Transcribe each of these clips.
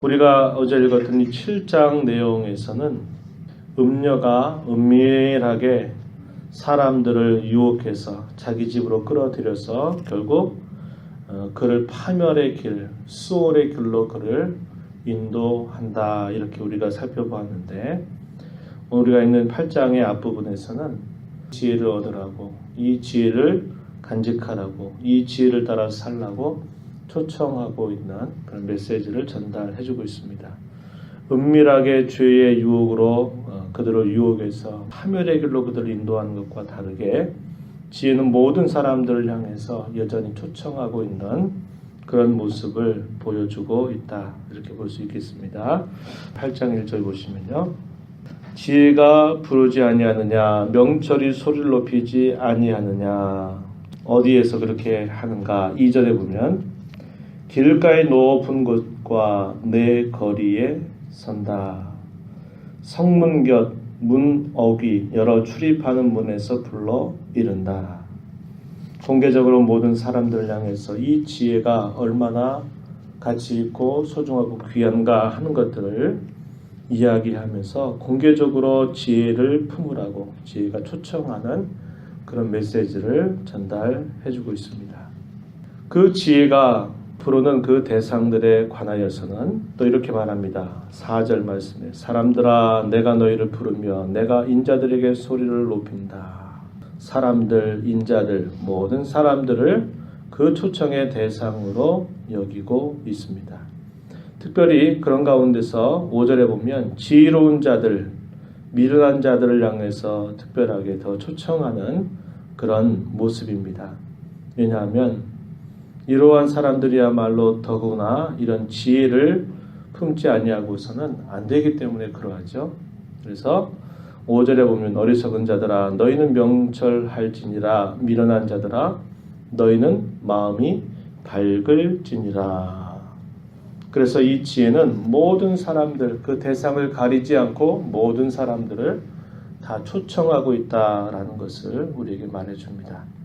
우리가 어제 읽었던 이 7장 내용에서는 음녀가 은밀하게 사람들을 유혹해서 자기 집으로 끌어들여서 결국 그를 파멸의 길, 수월의 길로 그를 인도한다. 이렇게 우리가 살펴보았는데 우리가 있는 8장의 앞부분에서는 지혜를 얻으라고, 이 지혜를 간직하라고, 이 지혜를 따라 살라고 초청하고 있는 그런 메시지를 전달해주고 있습니다. 은밀하게 죄의 유혹으로 그들을 유혹해서 파멸의 길로 그들을 인도하는 것과 다르게 지혜는 모든 사람들을 향해서 여전히 초청하고 있는 그런 모습을 보여주고 있다. 이렇게 볼 수 있겠습니다. 8장 1절 보시면요. 지혜가 부르지 아니하느냐, 명철이 소리를 높이지 아니하느냐. 어디에서 그렇게 하는가? 2절에 보면 길가의 높은 곳과 내 거리에 선다. 성문 곁 문 어귀 여러 출입하는 문에서 불러 이른다. 공개적으로 모든 사람들을 향해서 이 지혜가 얼마나 가치 있고 소중하고 귀한가 하는 것들을 이야기하면서 공개적으로 지혜를 품으라고 지혜가 초청하는 그런 메시지를 전달해주고 있습니다. 그 지혜가 부르는 그 대상들에 관하여서는 또 이렇게 말합니다. 4절 말씀에 사람들아 내가 너희를 부르며 내가 인자들에게 소리를 높인다. 사람들, 인자들, 모든 사람들을 그 초청의 대상으로 여기고 있습니다. 특별히 그런 가운데서 5절에 보면 지혜로운 자들, 미련한 자들을 향해서 특별하게 더 초청하는 그런 모습입니다. 왜냐하면 이러한 사람들이야말로 더구나 이런 지혜를 품지 아니하고서는 안 되기 때문에 그러하죠. 그래서 5절에 보면 어리석은 자들아 너희는 명철할지니라, 미련한 자들아 너희는 마음이 밝을지니라. 그래서 이 지혜는 모든 사람들, 그 대상을 가리지 않고 모든 사람들을 다 초청하고 있다라는 것을 우리에게 말해줍니다.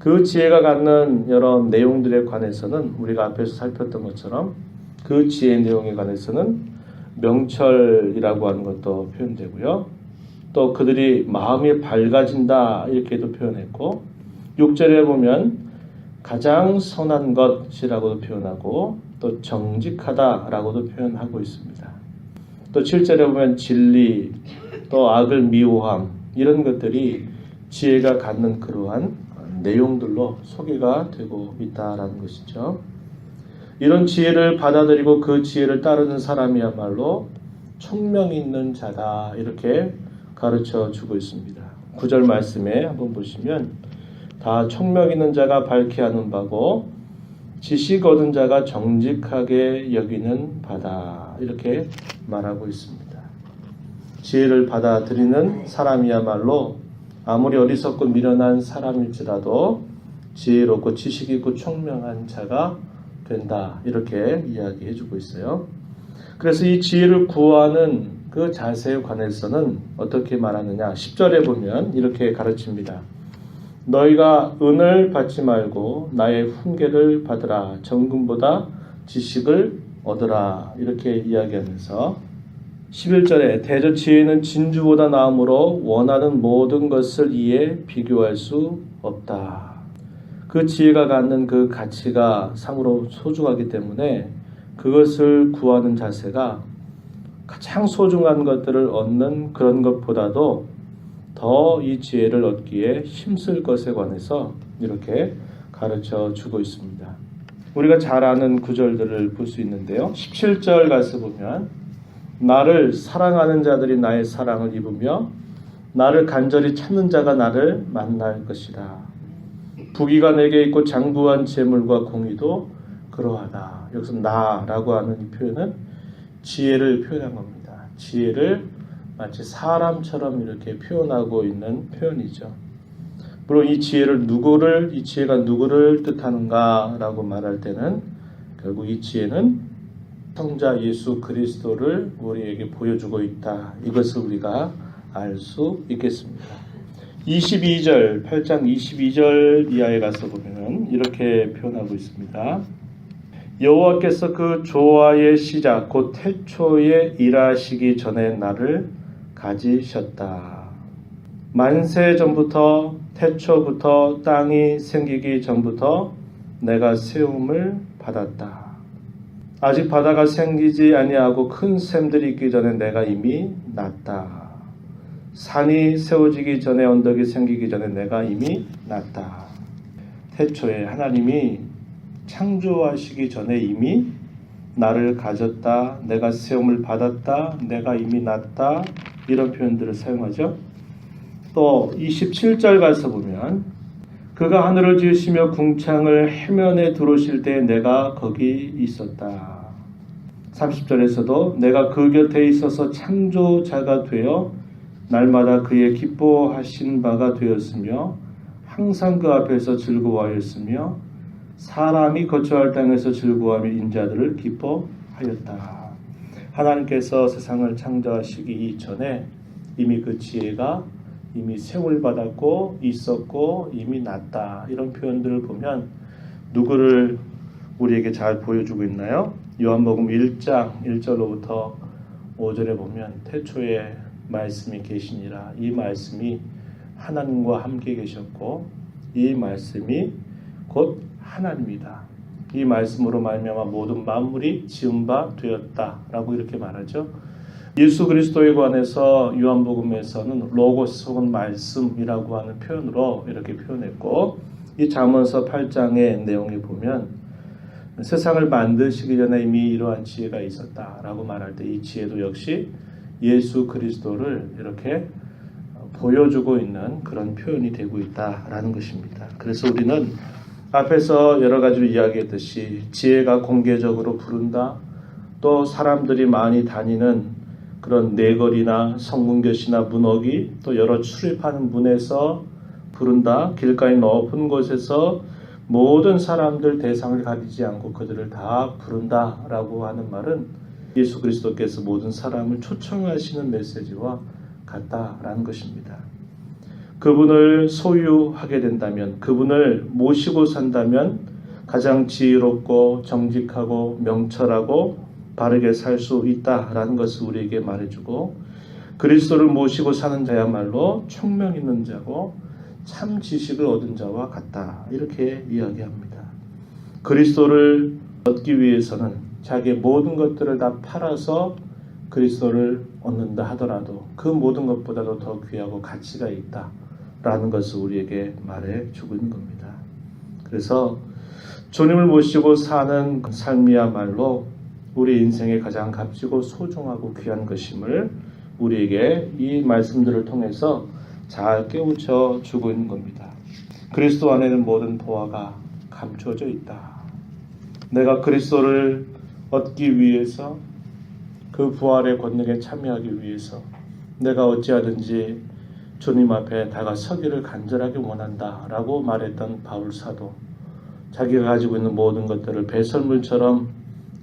그 지혜가 갖는 여러 내용들에 관해서는 우리가 앞에서 살폈던 것처럼 그 지혜의 내용에 관해서는 명철이라고 하는 것도 표현되고요. 또 그들이 마음이 밝아진다 이렇게도 표현했고 6절에 보면 가장 선한 것이라고도 표현하고 또 정직하다라고도 표현하고 있습니다. 또 7절에 보면 진리, 또 악을 미워함 이런 것들이 지혜가 갖는 그러한 내용들로 소개가 되고 있다라는 것이죠. 이런 지혜를 받아들이고 그 지혜를 따르는 사람이야말로 총명이 있는 자다 이렇게 가르쳐 주고 있습니다. 9절 말씀에 한번 보시면 다 총명 있는 자가 밝게 하는 바고 지식 얻은 자가 정직하게 여기는 바다 이렇게 말하고 있습니다. 지혜를 받아들이는 사람이야말로 아무리 어리석고 미련한 사람일지라도 지혜롭고 지식 있고 총명한 자가 된다 이렇게 이야기해주고 있어요. 그래서 이 지혜를 구하는 그 자세에 관해서는 어떻게 말하느냐 10절에 보면 이렇게 가르칩니다. 너희가 은을 받지 말고 나의 훈계를 받으라. 정금보다 지식을 얻으라. 이렇게 이야기하면서 11절에 대저 지혜는 진주보다 나음으로 원하는 모든 것을 이에 비교할 수 없다. 그 지혜가 갖는 그 가치가 상으로 소중하기 때문에 그것을 구하는 자세가 가장 소중한 것들을 얻는 그런 것보다도 더 이 지혜를 얻기에 힘쓸 것에 관해서 이렇게 가르쳐 주고 있습니다. 우리가 잘 아는 구절들을 볼 수 있는데요. 17절 가서 보면 나를 사랑하는 자들이 나의 사랑을 입으며 나를 간절히 찾는 자가 나를 만날 것이라. 부귀가 내게 있고 장구한 재물과 공의도 그러하다. 여기서 나라고 하는 이 표현은 지혜를 표현한 겁니다. 지혜를 마치 사람처럼 이렇게 표현하고 있는 표현이죠. 물론 이 지혜가 누구를 뜻하는가라고 말할 때는 결국 이 지혜는 성자 예수 그리스도를 우리에게 보여주고 있다. 이것을 우리가 알 수 있겠습니다. 22절, 8장 22절 이하에 가서 보면 이렇게 표현하고 있습니다. 여호와께서 그 조화의 시작 곧 태초에 일하시기 전에 나를 가지셨다. 만세 전부터 태초부터 땅이 생기기 전부터 내가 세움을 받았다. 아직 바다가 생기지 아니하고 큰 샘들이 있기 전에 내가 이미 났다. 산이 세워지기 전에 언덕이 생기기 전에 내가 이미 났다. 태초에 하나님이 창조하시기 전에 이미 나를 가졌다. 내가 세움을 받았다. 내가 이미 났다. 이런 표현들을 사용하죠. 또 27절 가서 보면 그가 하늘을 지으시며 궁창을 해면에 두르실 때 내가 거기 있었다. 30절에서도 내가 그 곁에 있어서 창조자가 되어 날마다 그의 기뻐하신 바가 되었으며 항상 그 앞에서 즐거워하였으며 사람이 거처할 땅에서 즐거워하며 인자들을 기뻐하였다. 하나님께서 세상을 창조하시기 이전에 이미 그 지혜가 이미 세움을 받았고 있었고 이미 났다. 이런 표현들을 보면 누구를 우리에게 잘 보여주고 있나요? 요한복음 1장 1절로부터 5절에 보면 태초에 말씀이 계시니라. 이 말씀이 하나님과 함께 계셨고 이 말씀이 곧 하나님이다. 이 말씀으로 말미암아 모든 만물이 지은 바 되었다라고 이렇게 말하죠. 예수 그리스도에 관해서 요한복음에서는 로고스 혹은 말씀이라고 하는 표현으로 이렇게 표현했고 이 잠언서 8장의 내용에 보면 세상을 만드시기 전에 이미 이러한 지혜가 있었다라고 말할 때 이 지혜도 역시 예수 그리스도를 이렇게 보여주고 있는 그런 표현이 되고 있다라는 것입니다. 그래서 우리는 앞에서 여러 가지로 이야기했듯이 지혜가 공개적으로 부른다. 또 사람들이 많이 다니는 그런 내거리나 성문교시나 문어기 또 여러 출입하는 문에서 부른다. 길가의 높은 곳에서 모든 사람들 대상을 가리지 않고 그들을 다 부른다라고 하는 말은 예수 그리스도께서 모든 사람을 초청하시는 메시지와 같다라는 것입니다. 그분을 소유하게 된다면, 그분을 모시고 산다면 가장 지혜롭고 정직하고 명철하고 바르게 살 수 있다라는 것을 우리에게 말해주고, 그리스도를 모시고 사는 자야말로 총명 있는 자고 참 지식을 얻은 자와 같다. 이렇게 이야기합니다. 그리스도를 얻기 위해서는 자기의 모든 것들을 다 팔아서 그리스도를 얻는다 하더라도 그 모든 것보다도 더 귀하고 가치가 있다라는 것을 우리에게 말해주고 있는 겁니다. 그래서 주님을 모시고 사는 삶이야말로 우리 인생의 가장 값지고 소중하고 귀한 것임을 우리에게 이 말씀들을 통해서 잘 깨우쳐 주고 있는 겁니다. 그리스도 안에는 모든 보화가 감춰져 있다. 내가 그리스도를 얻기 위해서 그 부활의 권능에 참여하기 위해서 내가 어찌하든지 주님 앞에 다가서기를 간절하게 원한다 라고 말했던 바울 사도, 자기가 가지고 있는 모든 것들을 배설물처럼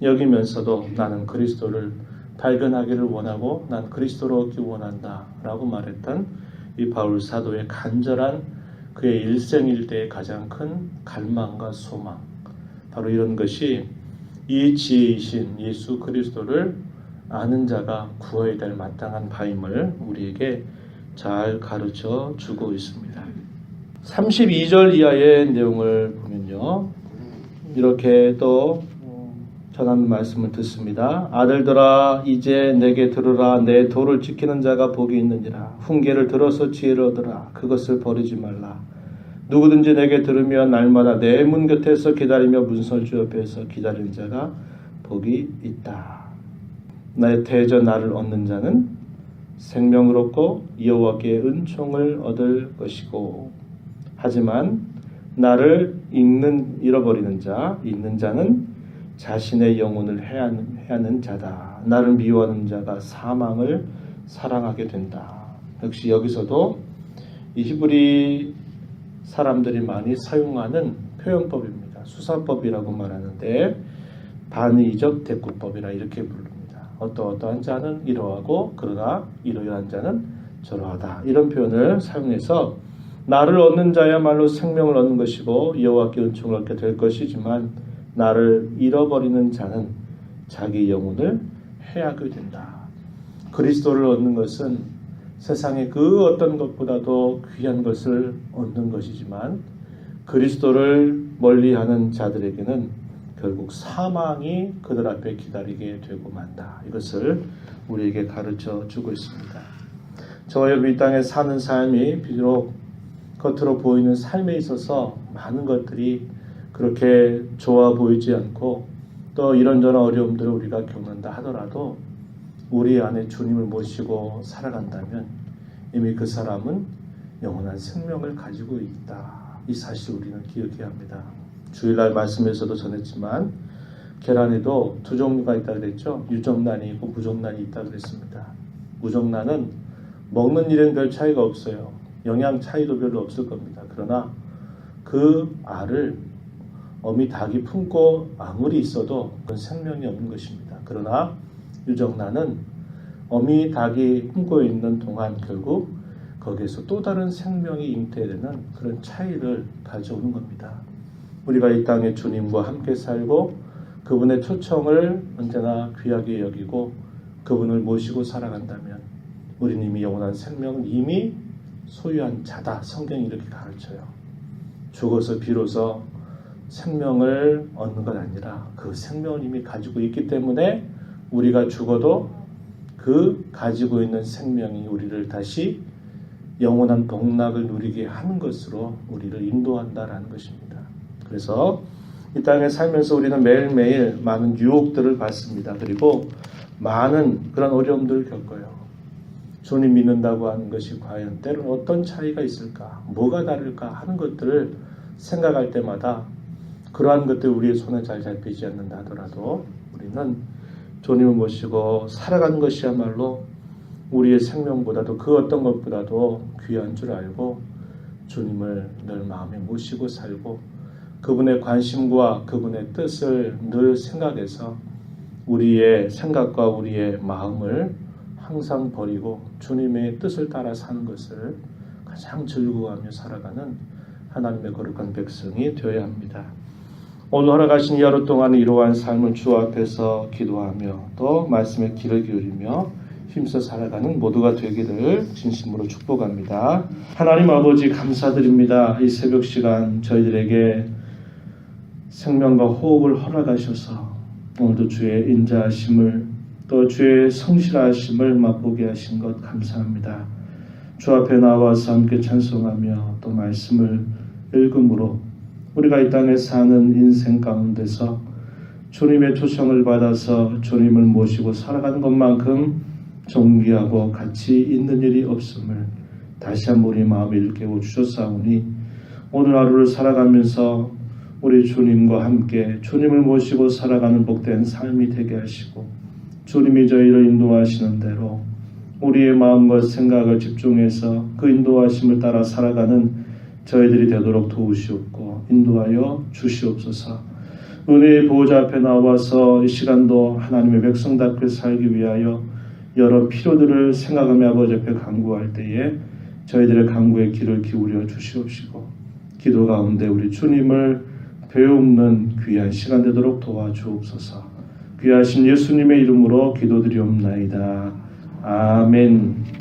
여기면서도 나는 그리스도를 발견하기를 원하고 난 그리스도로 얻기 원한다 라고 말했던 이 바울 사도의 간절한 그의 일생일대의 가장 큰 갈망과 소망, 바로 이런 것이 이 지혜이신 예수 그리스도를 아는 자가 구원이 될 마땅한 바임을 우리에게 잘 가르쳐 주고 있습니다. 32절 이하의 내용을 보면요, 이렇게 또 전하는 말씀을 듣습니다. 아들들아 이제 내게 들으라. 내 도를 지키는 자가 복이 있느니라. 훈계를 들어서 지혜를 얻으라. 그것을 버리지 말라. 누구든지 내게 들으면 날마다 내 문 곁에서 기다리며 문설주 옆에서 기다리는 자가 복이 있다. 나의 대저 나를 얻는 자는 생명을 얻고 여호와께 은총을 얻을 것이고, 하지만 나를 잃어버리는 자, 잊는 자는 자신의 영혼을 해하는 자다. 나를 미워하는 자가 사망을 사랑하게 된다. 역시 여기서도 이 히브리 사람들이 많이 사용하는 표현법입니다. 수사법이라고 말하는데 반의적 대꾸법이라 이렇게 부릅니다. 어떠한 자는 이러하고 그러나 이러한 자는 저러하다. 이런 표현을 사용해서 나를 얻는 자야말로 생명을 얻는 것이고 여호와께 은총을 얻게 될 것이지만 나를 잃어버리는 자는 자기 영혼을 해하게 된다. 그리스도를 얻는 것은 세상의 그 어떤 것보다도 귀한 것을 얻는 것이지만 그리스도를 멀리하는 자들에게는 결국 사망이 그들 앞에 기다리게 되고 만다. 이것을 우리에게 가르쳐 주고 있습니다. 저와 여러분 이 땅에 사는 삶이 비록 겉으로 보이는 삶에 있어서 많은 것들이 그렇게 좋아 보이지 않고 또 이런저런 어려움들을 우리가 겪는다 하더라도 우리 안에 주님을 모시고 살아간다면 이미 그 사람은 영원한 생명을 가지고 있다. 이 사실 우리는 기억해야 합니다. 주일날 말씀에서도 전했지만 계란에도 두 종류가 있다 그랬죠. 유정란이 있고 무정란이 있다 그랬습니다. 무정란은 먹는 일은 별 차이가 없어요. 영양 차이도 별로 없을 겁니다. 그러나 그 알을 어미 닭이 품고 아무리 있어도 그건 생명이 없는 것입니다. 그러나 유정란은 어미 닭이 품고 있는 동안 결국 거기에서 또 다른 생명이 잉태되는 그런 차이를 가져오는 겁니다. 우리가 이 땅에 주님과 함께 살고 그분의 초청을 언제나 귀하게 여기고 그분을 모시고 살아간다면 우리는 이미 영원한 생명을 이미 소유한 자다. 성경이 이렇게 가르쳐요. 죽어서 비로소 생명을 얻는 것 아니라 그 생명을 이미 가지고 있기 때문에 우리가 죽어도 그 가지고 있는 생명이 우리를 다시 영원한 복락을 누리게 하는 것으로 우리를 인도한다라는 것입니다. 그래서 이 땅에 살면서 우리는 매일매일 많은 유혹들을 받습니다. 그리고 많은 그런 어려움들을 겪어요. 주님 믿는다고 하는 것이 과연 때로는 어떤 차이가 있을까? 뭐가 다를까? 하는 것들을 생각할 때마다 그러한 것들이 우리의 손에 잘 잡히지 않는다 하더라도 우리는 주님을 모시고 살아가는 것이야말로 우리의 생명보다도 그 어떤 것보다도 귀한 줄 알고 주님을 늘 마음에 모시고 살고 그분의 관심과 그분의 뜻을 늘 생각해서 우리의 생각과 우리의 마음을 항상 버리고 주님의 뜻을 따라 사는 것을 가장 즐거워하며 살아가는 하나님의 거룩한 백성이 되어야 합니다. 오늘 허락하신 이 하루 동안 이러한 삶을 주 앞에서 기도하며 또 말씀에 귀를 기울이며 힘써 살아가는 모두가 되기를 진심으로 축복합니다. 하나님 아버지 감사드립니다. 이 새벽 시간 저희들에게 생명과 호흡을 허락하셔서 오늘도 주의 인자하심을 또 주의 성실하심을 맛보게 하신 것 감사합니다. 주 앞에 나와서 함께 찬송하며 또 말씀을 읽음으로 우리가 이 땅에 사는 인생 가운데서 주님의 초청을 받아서 주님을 모시고 살아가는 것만큼 존귀하고 가치 있는 일이 없음을 다시 한번 우리 마음에 일깨워 주셨사오니 오늘 하루를 살아가면서 우리 주님과 함께 주님을 모시고 살아가는 복된 삶이 되게 하시고 주님이 저희를 인도하시는 대로 우리의 마음과 생각을 집중해서 그 인도하심을 따라 살아가는 저희들이 되도록 도우시옵고 인도하여 주시옵소서. 은혜의 보호자 앞에 나와서 이 시간도 하나님의 백성답게 살기 위하여 여러 필요들을 생각하며 아버지 앞에 간구할 때에 저희들의 간구에 귀를 기울여 주시옵시고 기도 가운데 우리 주님을 배움는 귀한 시간 되도록 도와주옵소서. 귀하신 예수님의 이름으로 기도드리옵나이다. 아멘.